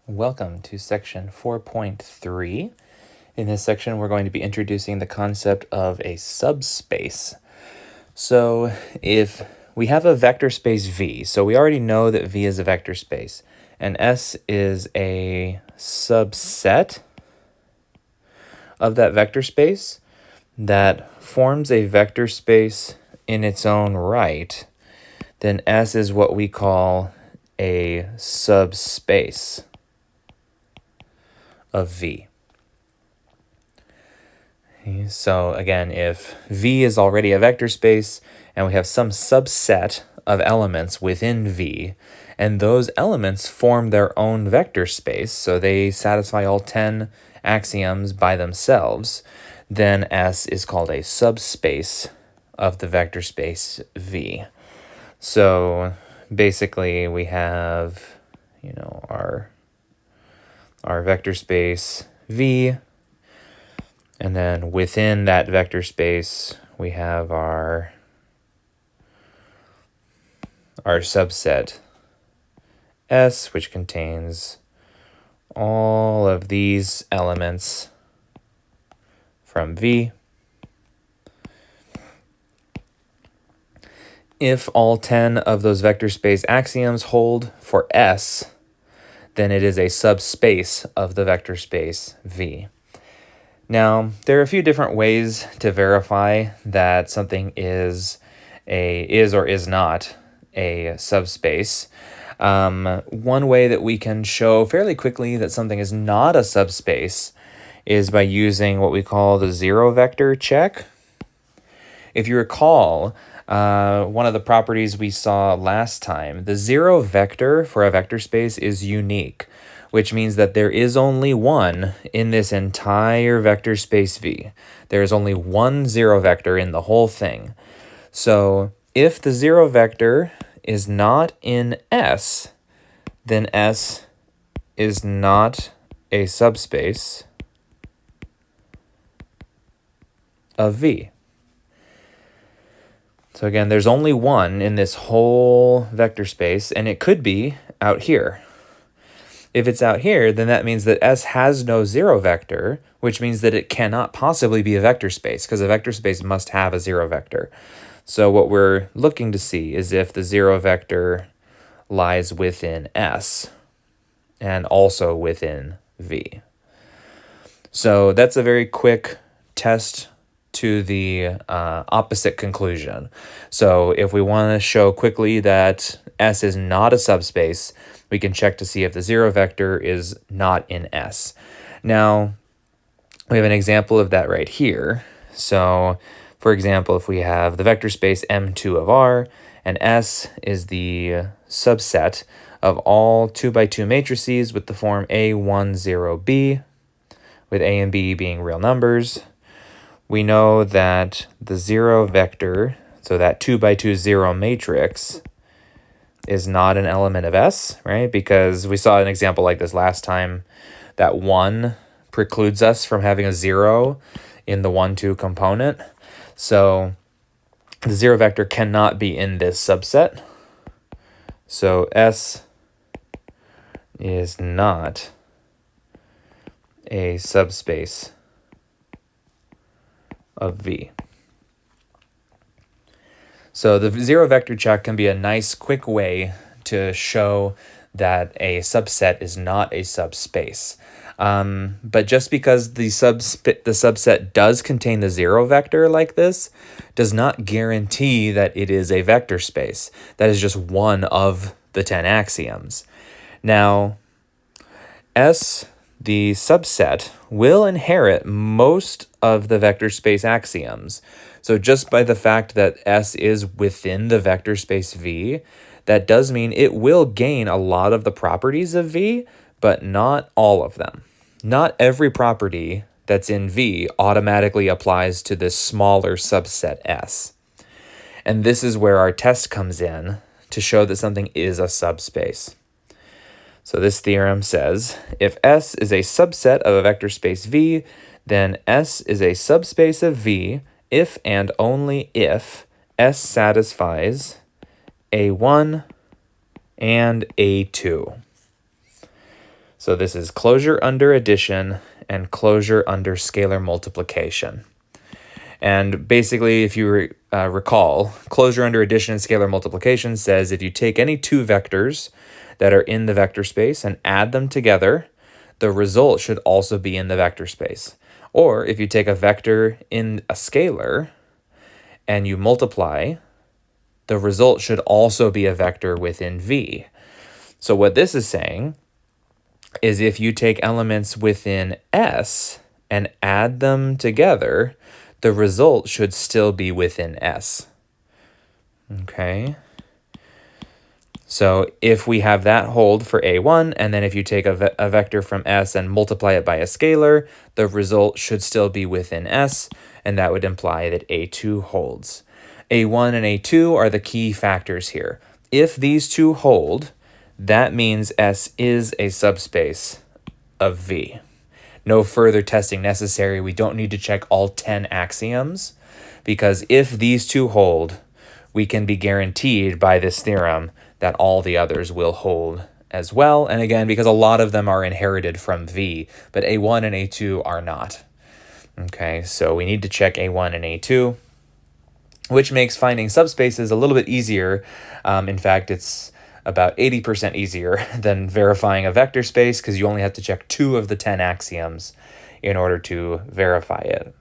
Welcome to section 4.3. In this section, we're going to be introducing the concept of a subspace. So if we have a vector space V, so we already know that V is a vector space, and S is a subset of that vector space that forms a vector space in its own right, then S is what we call a subspace of V. So again, if V is already a vector space and we have some subset of elements within V, and those elements form their own vector space, so they satisfy all 10 axioms by themselves, then S is called a subspace of the vector space V. So basically we have, our vector space V, and then within that vector space, we have our subset S, which contains all of these elements from V. If all 10 of those vector space axioms hold for S, then it is a subspace of the vector space V. Now, there are a few different ways to verify that something is or is not a subspace. One way that we can show fairly quickly that something is not a subspace is by using what we call the zero vector check. If you recall, one of the properties we saw last time, the zero vector for a vector space is unique, which means that there is only one in this entire vector space V. There is only one zero vector in the whole thing. So if the zero vector is not in S, then S is not a subspace of V. So again, there's only one in this whole vector space, and it could be out here. If it's out here, then that means that S has no zero vector, which means that it cannot possibly be a vector space, because a vector space must have a zero vector. So what we're looking to see is if the zero vector lies within S and also within V. So that's a very quick test to the opposite conclusion. So if we want to show quickly that S is not a subspace, we can check to see if the zero vector is not in S. Now, we have an example of that right here. So, for example, if we have the vector space M2 of R, and S is the subset of all 2x2 matrices with the form A10B, with A and B being real numbers, we know that the zero vector, so that 2x2 zero matrix, is not an element of S, right? Because we saw an example like this last time, that 1 precludes us from having a 0 in the 1-2 component. So the zero vector cannot be in this subset. So S is not a subspace of V. So the zero vector check can be a nice quick way to show that a subset is not a subspace. But just because the subset does contain the zero vector like this does not guarantee that it is a vector space. That is just one of the 10 axioms. Now, S, the subset, will inherit most of the vector space axioms. So just by the fact that S is within the vector space V, that does mean it will gain a lot of the properties of V, but not all of them. Not every property that's in V automatically applies to this smaller subset S. And this is where our test comes in to show that something is a subspace. So this theorem says, if S is a subset of a vector space V, then S is a subspace of V if and only if S satisfies A1 and A2. So this is closure under addition and closure under scalar multiplication. And basically, if you recall, closure under addition and scalar multiplication says if you take any two vectors that are in the vector space and add them together, the result should also be in the vector space. Or if you take a vector in a scalar and you multiply, the result should also be a vector within V. So what this is saying is if you take elements within S and add them together, the result should still be within S. Okay. So if we have that hold for A1, and then if you take a vector from S and multiply it by a scalar, the result should still be within S, and that would imply that A2 holds. A1 and A2 are the key factors here. If these two hold, that means S is a subspace of V. No further testing necessary. We don't need to check all 10 axioms, because if these two hold, we can be guaranteed by this theorem that all the others will hold as well. And again, because a lot of them are inherited from V, but A1 and A2 are not. Okay, so we need to check A1 and A2, which makes finding subspaces a little bit easier. In fact, it's about 80% easier than verifying a vector space, because you only have to check 2 of the 10 axioms in order to verify it.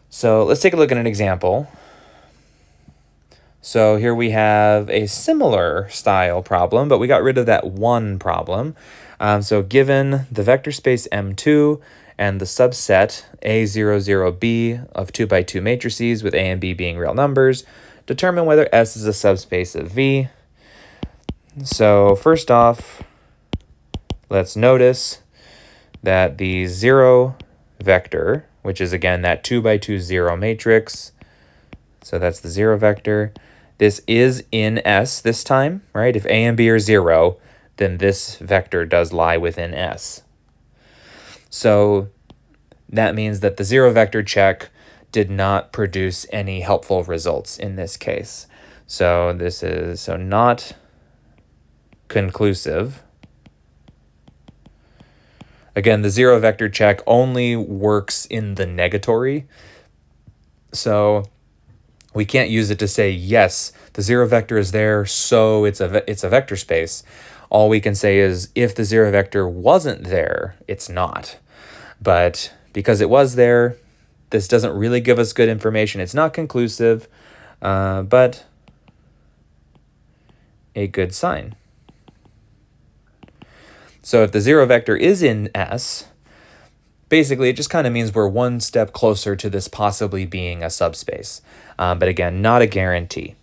So let's take a look at an example. So here we have a similar style problem, but we got rid of that one problem. So given the vector space M2 and the subset A00B of 2 by 2 matrices with A and B being real numbers, determine whether S is a subspace of V. So first off, let's notice that the 0 vector, which is again that 2 by 2 0 matrix, so that's the 0 vector, this is in S this time, right? If A and B are 0, then this vector does lie within S. So that means that the 0 vector check did not produce any helpful results in this case. So this is not conclusive. Again, the 0 vector check only works in the negatory. So we can't use it to say, yes, the 0 vector is there, so it's a vector space. All we can say is, if the 0 vector wasn't there, it's not. But because it was there, this doesn't really give us good information. It's not conclusive, but a good sign. So if the 0 vector is in S, basically, it just kind of means we're one step closer to this possibly being a subspace. But again, not a guarantee.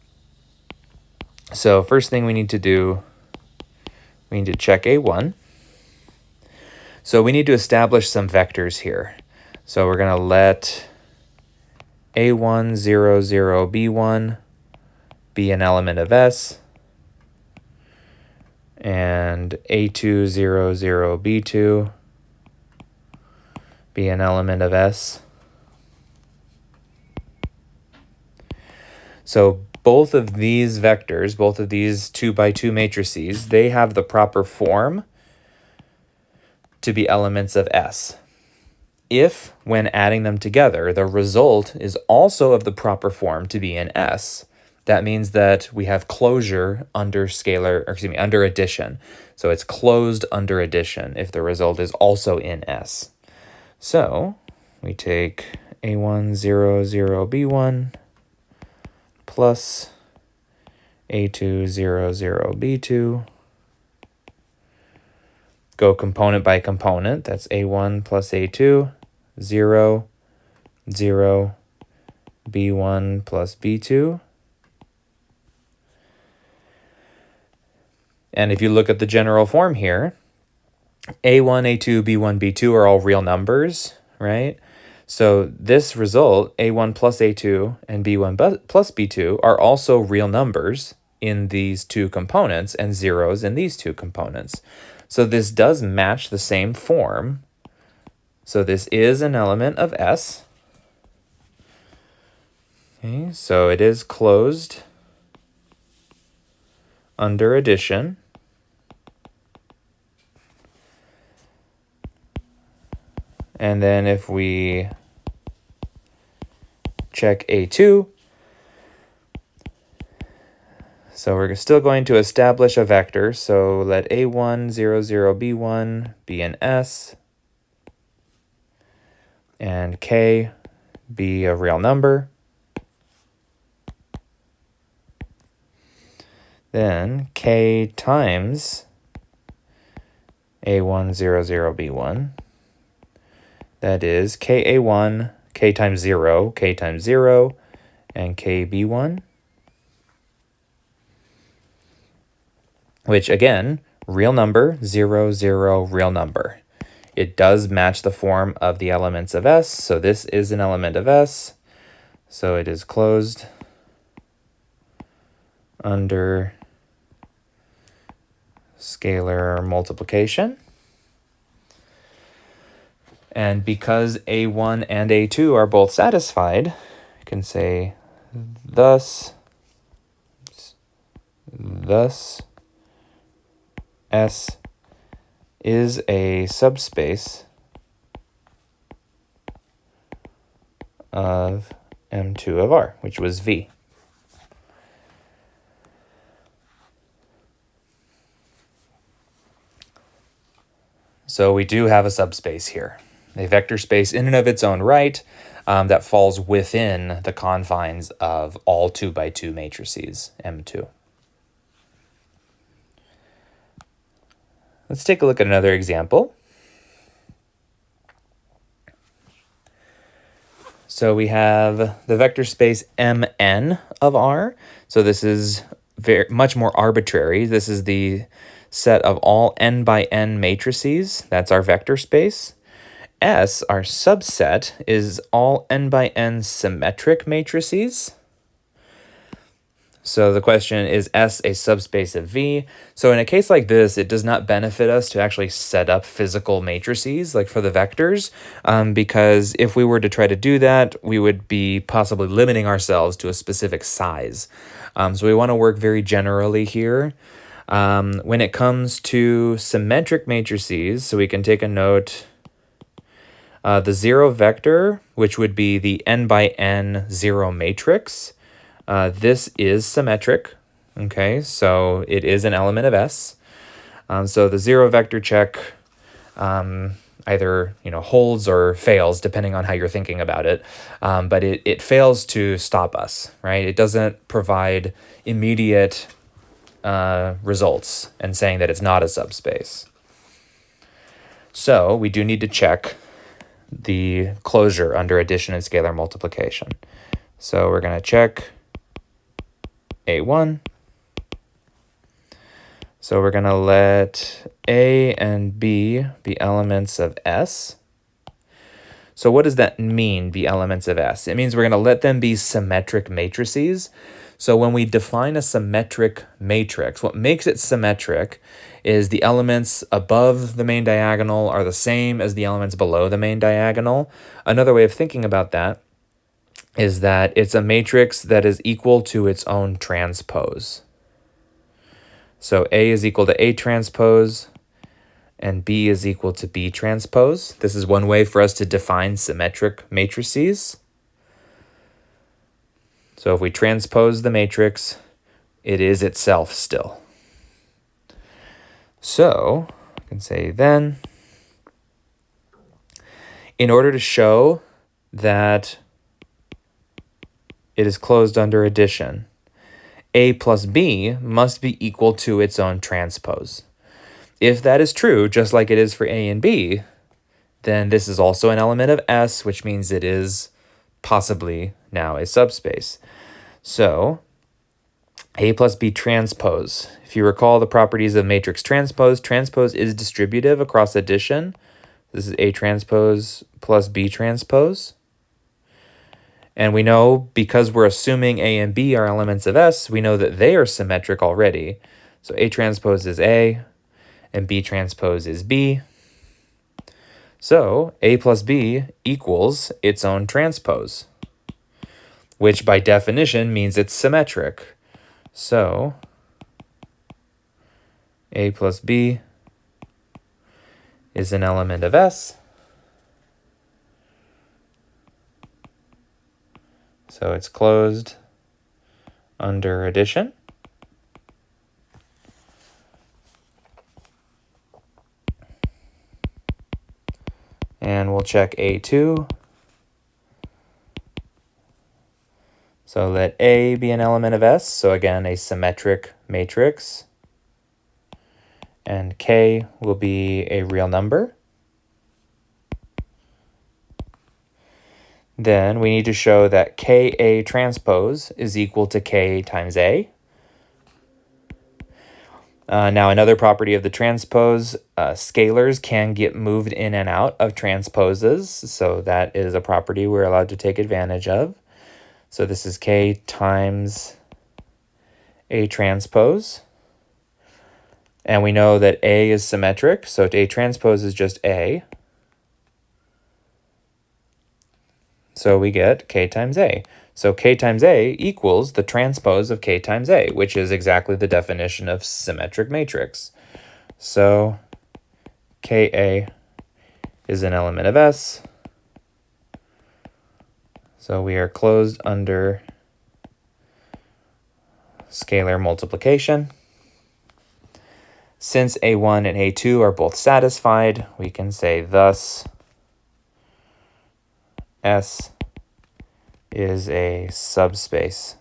So first thing we need to do, we need to check A1. So we need to establish some vectors here. So we're going to let A1, 0, 0, B1 be an element of S, and A2, 0, 0, B2 be an element of S. So both of these vectors, both of these 2 by 2 matrices, they have the proper form to be elements of S. If, when adding them together, the result is also of the proper form to be in S, that means that we have closure under under addition. So it's closed under addition if the result is also in S. So we take A1, 0, 0, B1 plus A2, 0, 0, B2. Go component by component. That's A1 plus A2, 0, 0, B1 plus B2. And if you look at the general form here, A1, A2, B1, B2 are all real numbers, right? So this result, A1 plus A2 and B1 plus B2, are also real numbers in these two components and zeros in these two components. So this does match the same form. So this is an element of S. Okay, so it is closed under addition. And then if we check A2, so we're still going to establish a vector. So let A1, 0, 0, B1 be an S, and K be a real number. Then K times A1, 0, 0, B1. That is KA1, K times 0, and KB1. Which again, real number, 0, 0, real number. It does match the form of the elements of S, so this is an element of S. So it is closed under scalar multiplication. And because A1 and A2 are both satisfied, you can say thus S is a subspace of M2 of R, which was V. So we do have a subspace here, a vector space in and of its own right that falls within the confines of all 2x2 matrices, M2. Let's take a look at another example. So we have the vector space Mn of R. So this is much more arbitrary. This is the set of all n by n matrices. That's our vector space. S, our subset, is all n by n symmetric matrices. So the question is S a subspace of V? So in a case like this, it does not benefit us to actually set up physical matrices like for the vectors, because if we were to try to do that, we would be possibly limiting ourselves to a specific size. So we want to work very generally here. When it comes to symmetric matrices, so we can take a note, the zero vector, which would be the n by n zero matrix, this is symmetric, okay, so it is an element of S. So the zero vector check either holds or fails depending on how you're thinking about it, but it fails to stop us, right? It doesn't provide immediate results and saying that it's not a subspace. So we do need to check the closure under addition and scalar multiplication. So we're going to check A1. So we're going to let A and B be elements of S. So what does that mean, be elements of S? It means we're going to let them be symmetric matrices. So when we define a symmetric matrix, what makes it symmetric is the elements above the main diagonal are the same as the elements below the main diagonal. Another way of thinking about that is that it's a matrix that is equal to its own transpose. So A is equal to A transpose, and B is equal to B transpose. This is one way for us to define symmetric matrices. So if we transpose the matrix, it is itself still. So I can say then, in order to show that it is closed under addition, A plus B must be equal to its own transpose. If that is true, just like it is for A and B, then this is also an element of S, which means it is possibly now a subspace. So A plus B transpose. If you recall the properties of matrix transpose, transpose is distributive across addition. This is A transpose plus B transpose. And we know, because we're assuming A and B are elements of S, we know that they are symmetric already. So A transpose is A, and B transpose is B. So A plus B equals its own transpose, which by definition means it's symmetric. So A plus B is an element of S. So it's closed under addition. And we'll check A2. So let A be an element of S, so again, a symmetric matrix. And K will be a real number. Then we need to show that Ka transpose is equal to K times A. Now, another property of the transpose, scalars can get moved in and out of transposes, so that is a property we're allowed to take advantage of. So this is K times A transpose. And we know that A is symmetric, so A transpose is just A. So we get K times A. So K times A equals the transpose of K times A, which is exactly the definition of symmetric matrix. So Ka is an element of S. So we are closed under scalar multiplication. Since A1 and A2 are both satisfied, we can say thus S is a subspace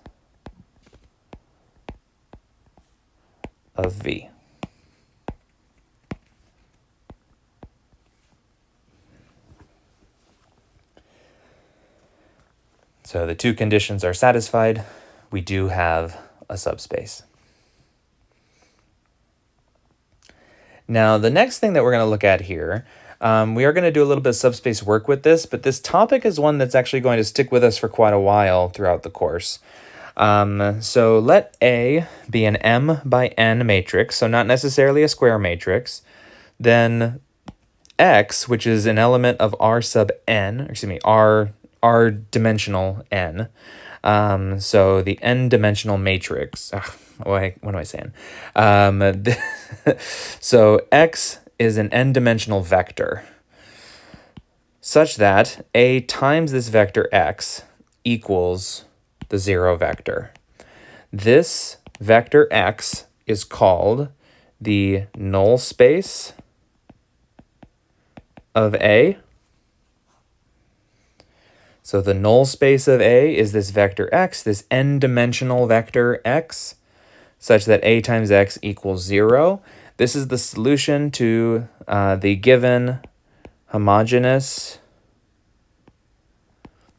of V. So the two conditions are satisfied. We do have a subspace. Now, the next thing that we're going to look at here, we are going to do a little bit of subspace work with this, but this topic is one that's actually going to stick with us for quite a while throughout the course. So let A be an M by N matrix, so not necessarily a square matrix. Then X, which is an element of R sub N, R dimensional N. So the n-dimensional matrix. What am I saying? So X is an n-dimensional vector such that A times this vector X equals the 0 vector. This vector X is called the null space of A. So the null space of A is this vector X, this n-dimensional vector X, such that A times X equals 0. This is the solution to the given homogeneous,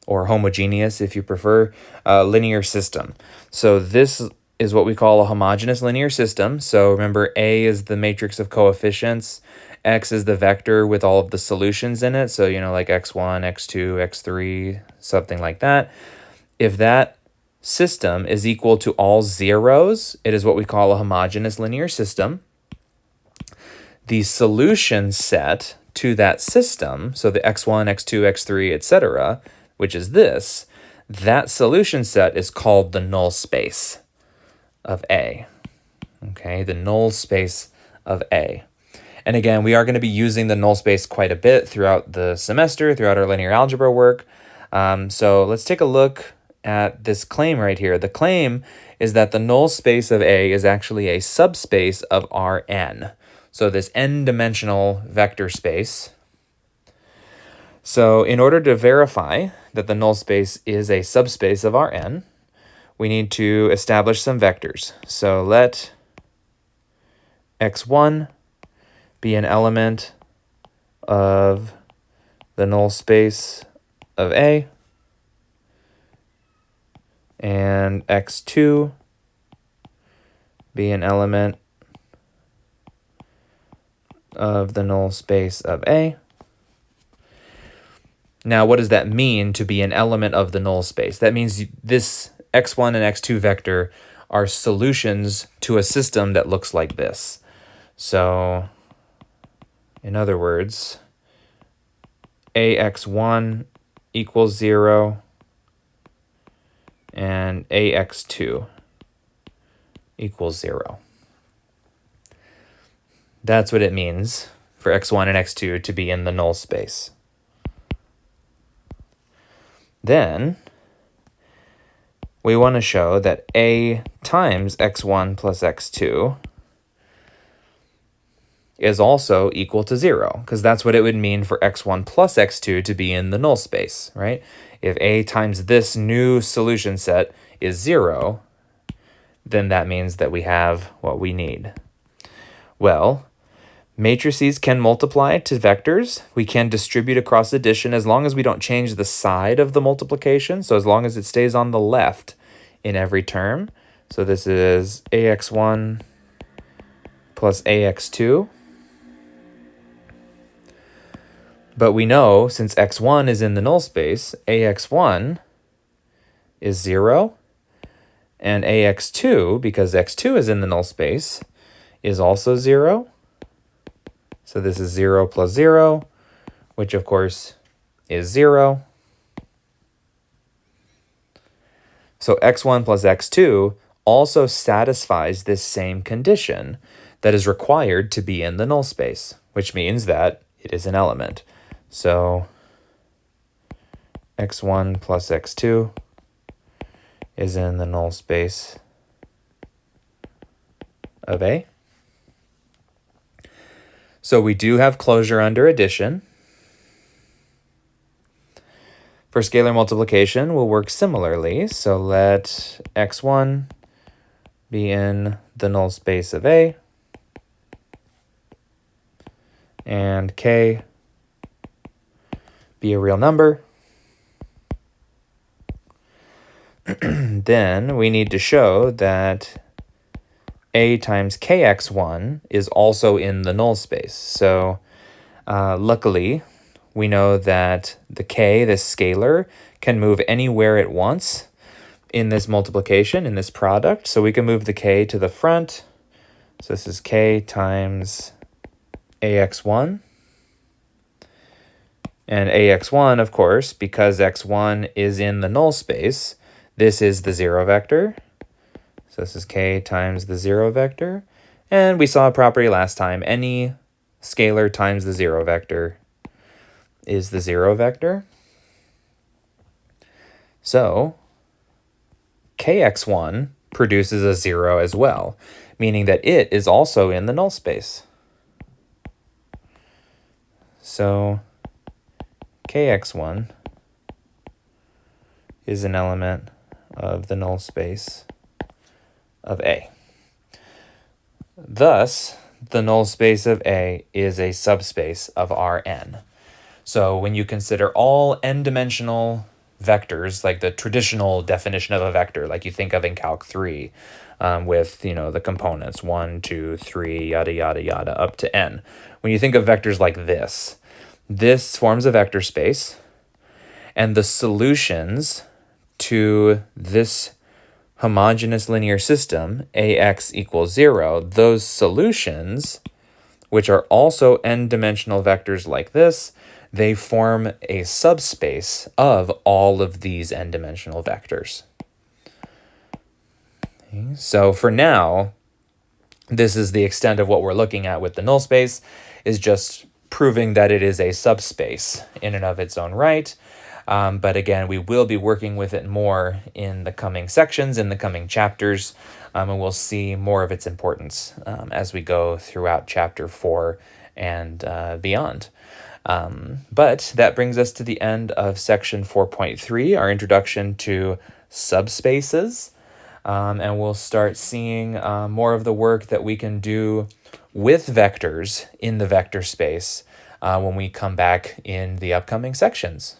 or homogeneous if you prefer, linear system. So this is what we call a homogeneous linear system. So remember, A is the matrix of coefficients, X is the vector with all of the solutions in it. So, like x1, x2, x3, something like that. If that system is equal to all zeros, it is what we call a homogeneous linear system. The solution set to that system, so the x1, x2, x3, etc., which is this, that solution set is called the null space of A. Okay, the null space of A. And again, we are going to be using the null space quite a bit throughout the semester, throughout our linear algebra work. So let's take a look at this claim right here. The claim is that the null space of A is actually a subspace of Rn. So this n-dimensional vector space. So in order to verify that the null space is a subspace of Rn, we need to establish some vectors. So let x1 be an element of the null space of A, and x2 be an element of the null space of A. Now, what does that mean to be an element of the null space? That means this x1 and x2 vector are solutions to a system that looks like this. So, in other words, ax1 equals 0 and ax2 equals 0. That's what it means for x1 and x2 to be in the null space. Then we want to show that A times x1 plus x2 is also equal to 0, because that's what it would mean for x1 plus x2 to be in the null space, right? If A times this new solution set is 0, then that means that we have what we need. Well, matrices can multiply to vectors. We can distribute across addition as long as we don't change the side of the multiplication, so as long as it stays on the left in every term. So this is ax1 plus ax2. But we know, since x1 is in the null space, ax1 is 0, and ax2, because x2 is in the null space, is also 0. So this is 0 plus 0, which of course is 0. So x1 plus x2 also satisfies this same condition that is required to be in the null space, which means that it is an element. So x1 plus x2 is in the null space of A. So we do have closure under addition. For scalar multiplication, we'll work similarly. So let x1 be in the null space of A, and k be a real number. Then we need to show that A times kx1 is also in the null space. So luckily, we know that the k, this scalar, can move anywhere it wants in this multiplication, in this product. So we can move the k to the front. So this is k times ax1. And ax1, of course, because x1 is in the null space, this is the 0 vector. So this is k times the 0 vector. And we saw a property last time. Any scalar times the 0 vector is the 0 vector. So kx1 produces a 0 as well, meaning that it is also in the null space. So kx1 is an element of the null space of A. Thus, the null space of A is a subspace of Rn. So when you consider all n-dimensional vectors, like the traditional definition of a vector, like you think of in Calc 3, with the components 1, 2, 3, yada, yada, yada, up to n. When you think of vectors like this forms a vector space, and the solutions to this homogeneous linear system, ax equals 0, those solutions, which are also n-dimensional vectors like this, they form a subspace of all of these n-dimensional vectors. Okay, so for now, this is the extent of what we're looking at with the null space, is just proving that it is a subspace in and of its own right. But again, we will be working with it more in the coming sections, in the coming chapters, and we'll see more of its importance as we go throughout chapter 4 and beyond. But that brings us to the end of section 4.3, our introduction to subspaces, and we'll start seeing more of the work that we can do with vectors in the vector space when we come back in the upcoming sections.